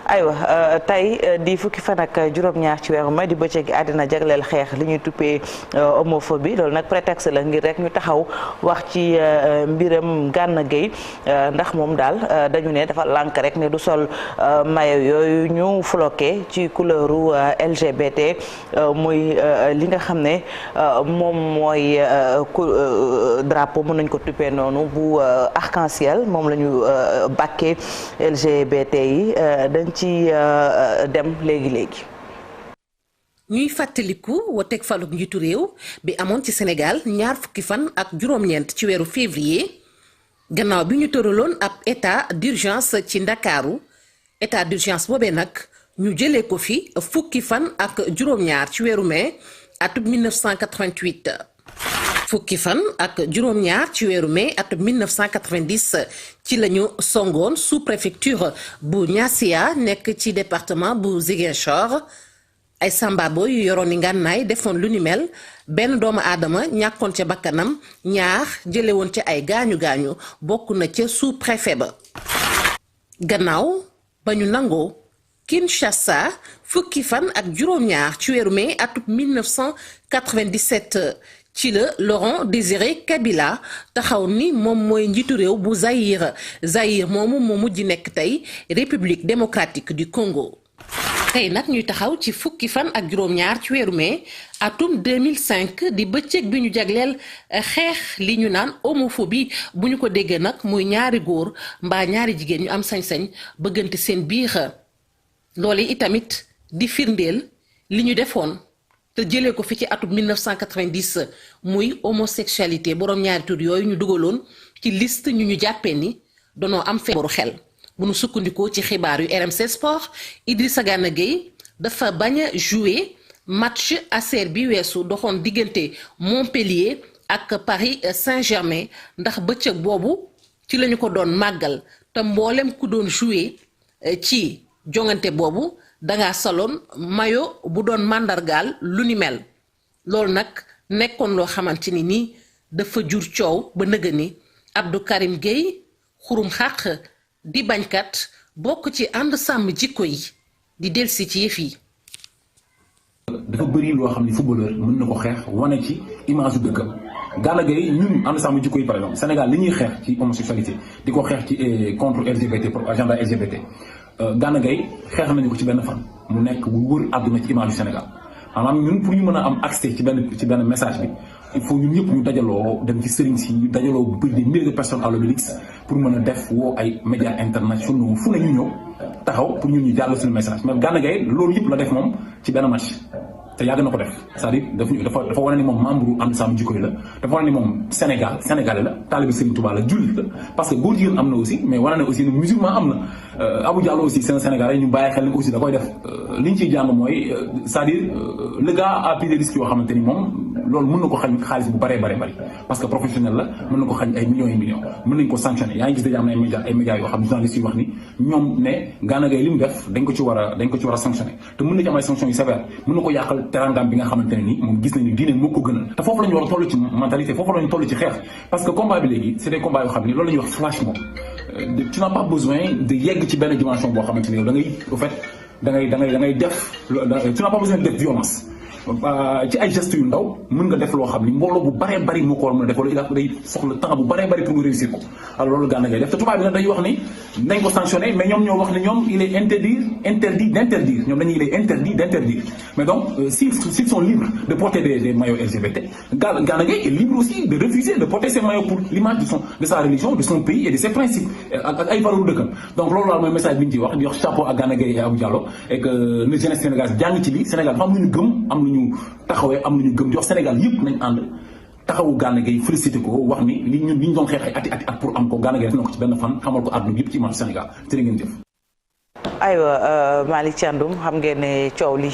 aywa tey di fukki fan ak juróom-ñaar ci weeru mai di bëccëg àddina jagleel xeex li ñuy tuppee homophobie loolu nag prétexte la ngir rek ñu taxaw wax ci mbiram Gana Gueye ndax moom daal dañu ne dafa lànk rek ne du sol maillot yooyu ñu floqué ci couleuru LGBT muy li nga xam ne moom mooy drapeau mën nañ ko tuppee noonu bu arc-en-ciel moom la ñu bàkkee LGBT yi dañ ci dem léegi. ñuy fàttaliku woteeg faluk njiitu réew bi amoon ci Sénégal ñaar fukki fan ak juróom-ñeent ci weeru février gannaaw bi ñu tëraloon ab état d'urgence ci Ndakaaru état d'urgence boobee nag ñu jëlee ko fi fukki fan ak juróom-ñaar ci weeru mai atum 1988 fukki fan ak juróom-ñaar ci weeru mai atum 1990 ci la ñu songoon sous-préfecture bu Niassia nekk ci département bu Ziguinchor ay sambabo yu yoroon ni ngànnaay defoon lu ni mel benn doomu aadama ñàkkoon ca bakkanam ñaar jële woon ca ay gaañu-gaañu bokk na ca sous-préfet ba gannaaw ba ñu nangoo Kinshasa fukki fan ak juróom-ñaar ci weeru mai atum 1997 ci la Laurent Désiré Kabila taxaw ni moom mooy njiitu réew bu Zaïre moomu moo mujj nekk tey République démocratique du Congo. tey nag ñuy taxaw ci fukki fan ak juróom-ñaar ci weeru mai atum 2005 di bëccëg bi ñu jagleel xeex li ñu naan homophobie bu ñu ko déggee nag muy ñaari góor mbaa ñaari jigéen ñu am sañ-sañ bëggante seen biir loolu itamit di firndeel li ñu defoon. te jëlee ko fi ci atum 1990 muy homosexualité boroom ñaari tur yooyu ñu dugaloon ci liste ñu jàppee ni danoo am feebaru xel bu nu sukkandikoo ci xibaar yu RMC Sport Idrissa Gana Gueye dafa bañ a jouer match ASER bi weesu doxoon diggante Montpellier ak Paris Saint-Germain ndax bëccëg boobu ci lañu ko doon màggal te mboolem ku doon jouer ci jongante boobu dangaa saloon mayo bu doon màndargaal lu ni mel loolu nag nekkoon loo xamante ni nii dafa jur coow ba nëga ni Abdou Karim Gueye xurum xàq di bañkat bokk ci ànd sàmm jikko yi di delsi ci yëf yi. dafa bëri loo xam ni footballeur mën na ko xeex wane ci image yu dëkkam Gana Gueye ñun ànd sàmm jikko yi par exemple Sénégal li ñuy xeex ci homosexualité di ko xeex ci contre LGBT pour agenda LGBT. Gana Gueye xeex nañu ko ci benn fan mu nekk bu wër àdduna ci image du Sénégal maanaam ñun pour ñu mën a am accès ci benn message bi il faut ñun ñëpp ñu dajaloo dem ci sëriñ si ñu dajaloo bu bëri des milliers de personnes à l'Obélisque pour mën a def woo ay médias internationaux fu ne ñu ñëw taxaw pour ñun ñu jàll suñu message mais Gana Gueye loolu yëpp la def moom ci benn match te yàgg na ko def c'est-à-dire dafa wane ni moom membre ànd sàmm jikko yi la dafa wane ni moom sénégalais la taalibe Serigne Touba la jullit la parce que góor jigéen am na aussi mais wane na aussi ne musulman am na Abou Diallo aussi c'est un sénégalais ñu bàyyi xel ni aussi da koy def li ñu ciy jàng mooy c'est-à-dire le gars a pris des risques yoo xamante ni moom loolu mën na ko xañ xaalis bu bëree bëri parce que professionnel la mën na ko xañ ay millions et millions mën nañ ko sanctionner yaa ngi gis déjà am na ay médias yoo xam ne journalistes yi wax ni ñoom ne Gana Gueye li mu def dañ ko ci war a sanctionner te mën na ci am ay sanctions yu sévères mën na ko yàqal terangam bi nga xamante ne ni moom gis nañu diine moo ko gënal te foofu la ñu war a toll ci mentalité foofu la ñu toll ci xeex parce que combat bi léegi c'est des combats yoo xam ne loolu la ñuy wax flash mob tu n'as pas besoin de yegg ci benn dimension boo xamante ne yow da ngay au fait da ngay def tu n'as pas besoin de def violence ci ay gestes yu ndaw mën nga def loo xam ni mbooloo bu baree bari moo ko war a mën a def wala day soxla temps bu baree bari pour nga réussir ko alors loolu Gana Gueye def te tubaab bi nag dañuy wax ni nañ ko sanctionner mais ñoom ñoo wax ni ñoom il est interdit d'interdire ñoom dañuy il est interdit d'interdire mais donc s'ils sont libres de porter des maillots LGBT Gana Gueye est libre aussi de refuser de porter ces maillots pour l'image de sa religion de son pays et de ses principes ak ay valeurs dëkkam donc loolu daal mooy message bi ñu ciy wax di wax chapeau à Gana Gueye et Abou Diallo et que le jeunesse sénégalaise jàng ci lii Sénégal dafa am lu ñu gëm am lu ñu taxawee am nañu gëm di wax Sénégal yëpp nañ ànd taxawu Gana Gueye félicité ko wax ni li ñu doon xeex ay ati at pour am ko Gana Gueye def na ko ci benn fan xamal ko àdduna yëpp ci image Sénégal jërë ngeen jëf. aywa Malick Thiandoum xam ngeen ne coow li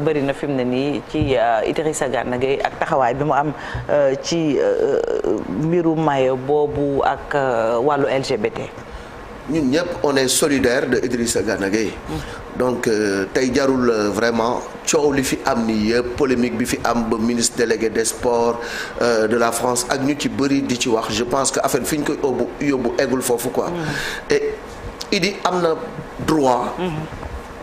bëri na fi mu ne nii ci Idrissa Gana Gueye ak taxawaay bi mu am ci mbiru mayo boobu ak wàllu LGBT. ñun ñëpp on est solidaire de Idrissa Gana Gueye donc tey jarul vraiment coow li fi am ni yëpp polémique bi fi am ba ministre délégué des sports de la France ak ñu ci bëri di ci wax je pense que affaire fi ñu koy yóbbu eggul foofu quoi et Idi am na droit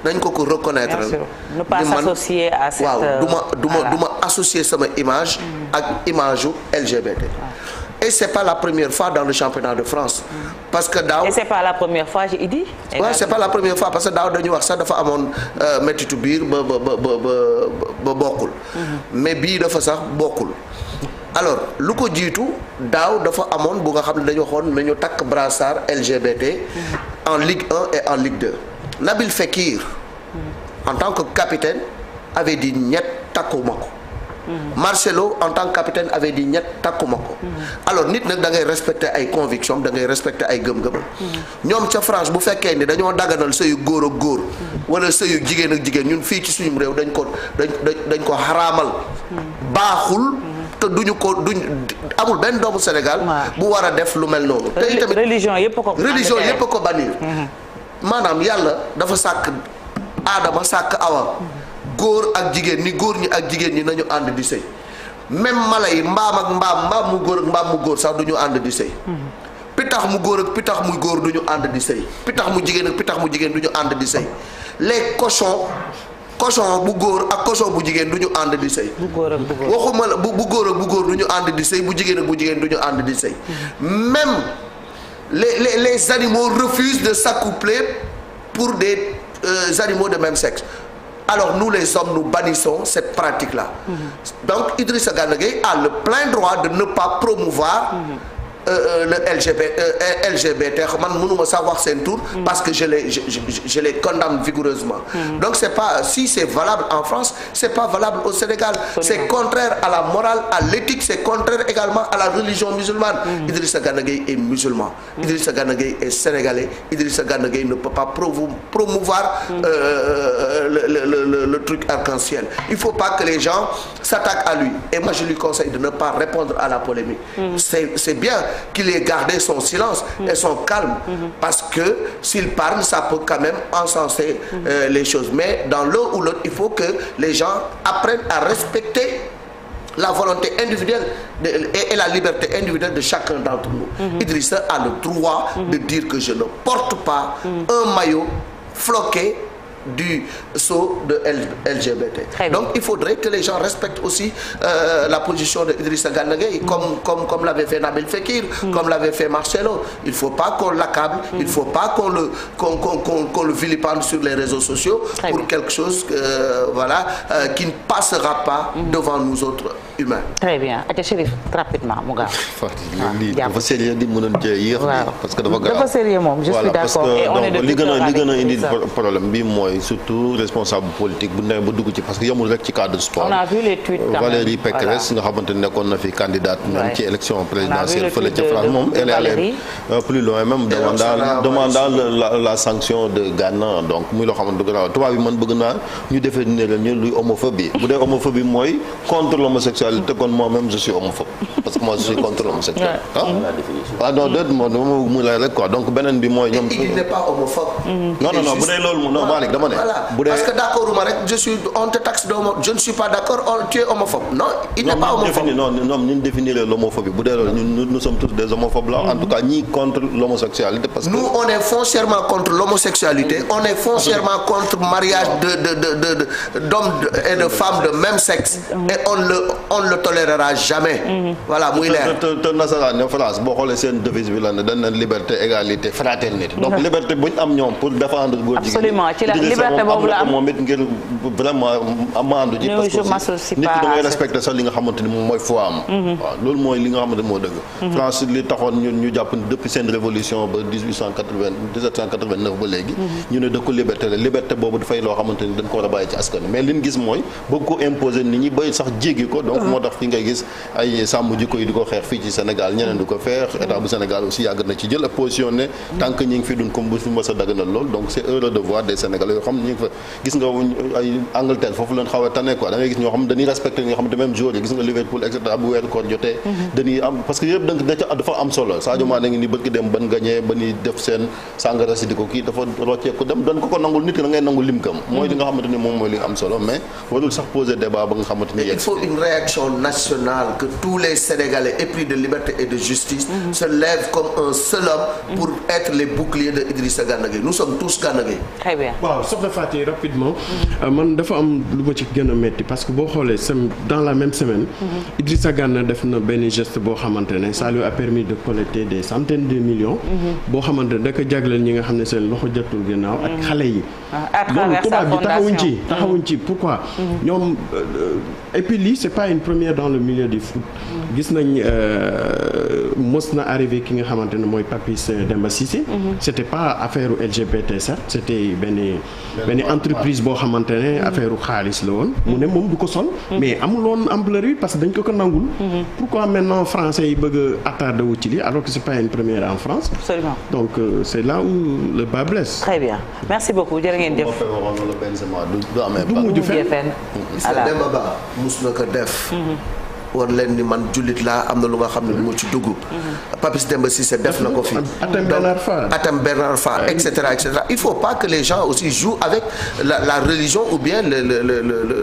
dañ ko reconnaître. Bien sûr. Ne pas s'associer à cette. waaw du ma associer sama image. ak image u LGBT. et c'est pas la première fois dans le championnat de France. parce que daaw et c'est pas la première fois j'ai dit. waaw c'est pas la première fois parce que daaw dañuy wax sax dafa amoon méttitu biir ba bokkul. mais bii dafa sax bokkul. alors lu ko jiitu daaw dafa amoon bu nga xam ne dañu waxoon nañu takk brassard LGBT. en Ligue 1 et en Ligue 2. Nabil Fekir. en tant que capitaine avait dit ñett takkuma ko. Marcelo en tant que capitaine avait dit ñett takkuma ko. alors nit nag da ngay respecter ay convictions da ngay respecter ay gëm-gëm. ñoom ca France bu fekkee ni dañoo daganal sëyu góor ak góor. wala sëyu jigéen ak jigéen ñun fii ci suñu réew dañ ko xaraamal. baaxul. te duñ amul benn doomu Sénégal. bu war a def lu mel noonu. te itamit religion yëpp ko bannir. maanaam yàlla dafa sàkk Aadama sàkk Awa. góor ak jigéen ni góor ñi ak jigéen ñi nañu ànd di sëy même mala yi mbaam mu góor ak mbaam mu góor sax du ñu ànd di sëy pitax mu góor ak pitax mu góor du ñu ànd di sëy pitax mu jigéen ak pitax mu jigéen du ñu ànd di sëy les cochons bu góor ak cochon bu jigéen du ñu ànd di sëy waxuma la bu góor ak bu góor du ñu ànd di sëy bu jigéen ak bu jigéen du ñu ànd di sëy même les animaux refusent de s'accoupler pour des animaux de même sexe. Alors nous les hommes nous bannissons cette pratique-là. Donc Idrissa Gana Gueye a le plein droit de ne pas promouvoir le LGBT man mënuma sax wax seen tour parce que je les condamne vigoureusement. Donc si c'est valable en France, c'est pas valable au Sénégal. C'est contraire à la morale, à l'éthique, c'est contraire également à la religion musulmane. Idrissa Gana Gueye est musulman. Idrissa Gana Gueye est sénégalais. Idrissa Gana Gueye ne peut pas promouvoir le truc arc-en-ciel. Il faut pas que les gens s'attaquent à lui. Et moi je lui conseille de ne pas répondre à la polémique. C'est bien qu'il ait gardé son silence et son calme parce que s'il parle ça peut quand même encenser les choses, mais dans l'un ou l'autre il faut que les gens apprennent à respecter la volonté individuelle et la liberté individuelle de chacun d'entre nous. Idrissa a le droit de dire que je ne porte pas un maillot floqué du sceau de LGBT. Donc il faudrait que les gens respectent aussi la position de Idrissa Gana Gueye comme l'avait fait Nabil Fekir, comme l'avait fait Marcelo. Il faut pas qu'on l'accable, il faut pas qu'on le vilipende sur les réseaux sociaux pour quelque chose qui ne passera pas devant nous autres humains. Très bien. Aja Chérif rapidement mu gaaw. lii dafa sérieux di mënoon cee yéex parce que dafa grave. Dafa sérieux moom, je suis d'accord. Et on est de li gën a indi problème bi mooy surtout responsable politique bu demee ba dugg ci parce que yemul rek ci cadre sport. On a vu les tweets quand même. Valérie Pécresse nga xamante ne nekkoon na fi candidate même ci élection présidentielle fële ca France moom elle est allée plus loin même demandant la sanction de Gana donc muy loo xamante ne grave tubaab yi man bëgg naa ñu définir ñu luy homophobie bu dee homophobie mooy contre l'homosexualité kon moi-même je suis homophobe parce que moi je suis contre l'homosexualité. ah non déet moom mu lay rek quoi donc beneen bi mooy ñoom. il n'est pas homophobe. non bu dee loolu non Malick dama ne. parce que d'accord ma rek on te taxe de homo je ne suis pas d'accord tu es homophobe non il n'est pas homophobe. non ñun définir l'homophobie bu dee loolu ñun nous sommes tous des homophobes là en tout cas ñii contre l'homosexualité parce que. nous on est foncièrement contre l'homosexualité on est foncièrement contre mariage d'hommes et de femmes de même sexe et on le tolérera jamais. Voilà muy leer. te nasaraan ne France boo xoolee seen devise bi la ne dañ ne liberté égalité fraternité donc liberté bu ñu am ñoom pour défendre góor jigéen. Absolument ci la liberté boobu la am moom it ngir vraiment amaandu ji. parce que nit ki da ngay respecté sax li nga xamante ni moom mooy foi am. waaw loolu mooy li nga xamante ni moo dëgg. France li taxoon ñu jàpp depuis seen révolution ba 1789 ba léegi. ñu ne dëkku liberté la liberté boobu dafay loo xamante ni dañ ko war a bàyyi ci askan mais li ñu gis mooy bëgg ko imposer nit ñi bay sax jéggi ko donc moo tax fi ngay gis ay sàmm jikko yi di ko xeex fii ci Sénégal ñeneen di ko feex état bu Sénégal aussi yàgg na ci jël position ne tant que ñi ngi fi duñ ko bu fi mës a daganal lool donc c'est heureux de voir des Sénégalais yoo xam ne ñu ngi fa gis nga ay Angleterre foofu leen xaw a tane quoi da ngay gis ñoo xam dañuy respecté ñoo xam ne même jour yi gis nga Liverpool et cetera bu weeru koor jotee dañuy am parce que yëpp dafa am solo Sadio Mané ngi ni bëgg dem ban gagné ba ni def seen sàngara si di ko kii dafa rocceeku dem dañ ko nangul nit ki da ngay nangul lim kam mooy li nga xamante ni moom mooy li am solo mais warul sax poser débat ba nga xamante ni il faut une réaction réaction nationale, que tous les Sénégalais épris de liberté et de justice se lèvent comme un seul homme pour être les boucliers de Idrissa Gana Gueye. Nous sommes tous Gana Gueye. Très bien. waaw soxna Faty rapidement man dafa am lu ma ci gën a metti parce que boo xoolee dans la même semaine Idrissa Gana def na benn geste boo xamante ne ça lui a permis de collecter des centaines de millions boo xamante ne da ko jagleel ñi nga xam ne seen loxo jotul ginnaaw ak xale yi loolu tubaab bi taxawuñ ci pourquoi ñoom et puis lii c'est pas une première dans le milieu du foot gis nañ mos na arrivé ki nga xamante ne mooy Papis Demba Cissé c'était pas affaire LGBT certes c'était benn entreprise boo xamante ne affaire xaalis la woon mu ne moom du ko sol mais amul woon ampleur yi parce que dañ ko nangul pourquoi maintenant français yi bëgg a attardé wu ci lii alors que c'est pas une première en France. Absolument. Donc c'est là où le bas blesse. Très bien merci beaucoup jërë ngeen jëf. du mujj fenn. Demba Ba mus na ko def. woon leen ni man jullit laa am na lu nga xam ne du ma ci dugg. Papis Demba Cissé def na ko fi. Atem Bernard Fa et cetera et cetera. Il faut pas que les gens aussi jouent avec la religion ou bien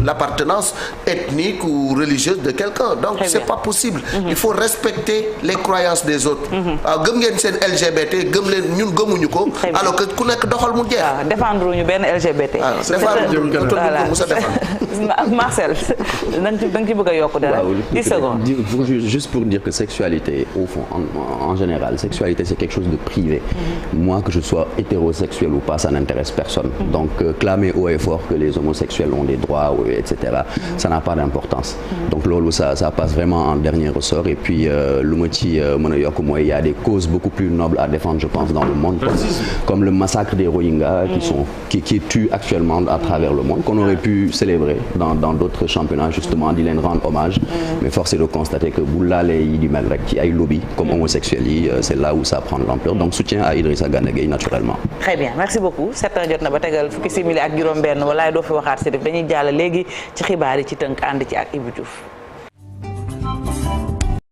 l'appartenance ethnique ou religieuse de quelqu'un. Donc c'est pas possible. Il faut respecter les croyances des autres. waaw gëm ngeen seen LGBT gëm leen ñun gëmuñu ko. alors que ku nekk doxal mu jeex. waaw défendre ñu benn LGBT. Marcel da nga ci bëgg a yokk dara. 10 secondes. Juste pour dire que sexualité, au fond, en général, sexualité c'est quelque chose de privé. Moi, que je sois hétérosexuel ou pas, ça n'intéresse personne. Donc, clamer haut et fort que les homosexuels ont des droits, etc., ça n'a pas d'importance. Donc, lolo, ça passe vraiment en dernier ressort. Et puis, il y a des causes beaucoup plus nobles à défendre, je pense, dans le monde, comme le massacre des Rohingyas qui tuent actuellement à travers le monde, qu'on aurait pu célébrer dans d'autres championnats, justement, d'y les rendre hommage. Mais force est de constater que bu laalee yi di mel rek ci ay lobby comme homosexuels yi c'est là où ça prend de l'ampleur donc soutien à Idrissa Gana Gueye naturellement. Très bien merci beaucoup 7 heures jot na ba tegal fukki simili ak juróom-benn walaay doo fi waxaat si def dañuy jàll léegi ci xibaar yi ci tënk ànd ci ak Ibou Diouf.